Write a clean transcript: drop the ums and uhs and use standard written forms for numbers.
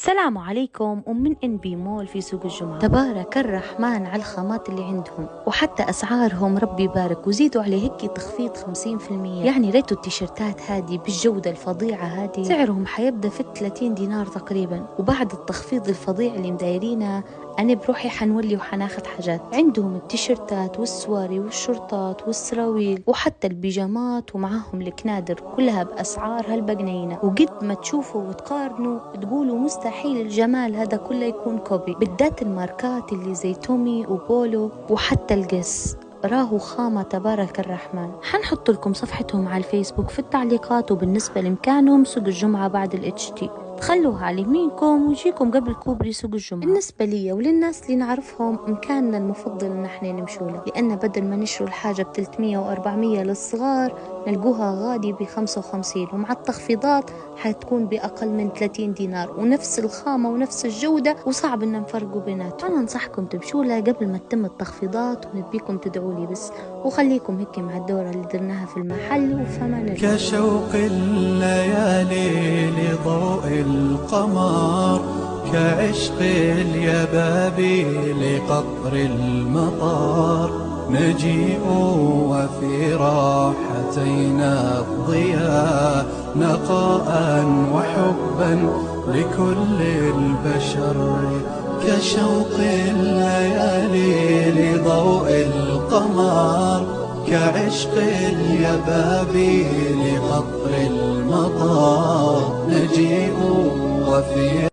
السلام عليكم. ومن ان بي مول في سوق الجمعة، تبارك الرحمن على الخامات اللي عندهم، وحتى اسعارهم ربي يبارك، وزيدوا عليه هيك تخفيض 50%. يعني ريتوا التيشيرتات هذه بالجودة الفظيعة هذه سعرهم حيبدأ في 30 دينار تقريبا، وبعد التخفيض الفظيع اللي مدايرينه أنا بروحي حنولي وحناخد حاجات. عندهم التيشيرتات والسواري والشرطات والسراويل وحتى البيجامات، ومعاهم الكنادر كلها بأسعار هالبقنينة. وقد ما تشوفوا وتقارنوا تقولوا مستحيل الجمال هذا كله يكون كوبي، بالذات الماركات اللي زي تومي وبولو وحتى القس راهو خامة تبارك الرحمن. حنحط لكم صفحتهم على الفيسبوك في التعليقات، وبالنسبة لمكانهم سوق الجمعة بعد الاتش تي، خلوها على يمينكم ويجيكم قبل كوبري سوق الجمعة. بالنسبة لي وللناس اللي نعرفهم مكاننا المفضل ان احنا نمشوا له، لان بدل ما نشروا الحاجة ب 300 و400 للصغار نلقوها غادي ب 55، ومع التخفيضات حتكون بأقل من 30 دينار، ونفس الخامة ونفس الجودة، وصعب ان نفرقوا بيناتهم. انا انصحكم تمشوا له قبل ما تتم التخفيضات، ونبيكم تدعوا لي بس، وخليكم هيك مع الدورة اللي درناها في المحل. وفما نرجع كشوق الليالي لضوء القمر، كعشق اليبابي لقطر المطار، نجيء وفي راحتينا الضياء، نقاء وحبا لكل البشر. كشوق الليالي لضوء القمر، كعشق اليبابي لقطر المطار، نجيء وفي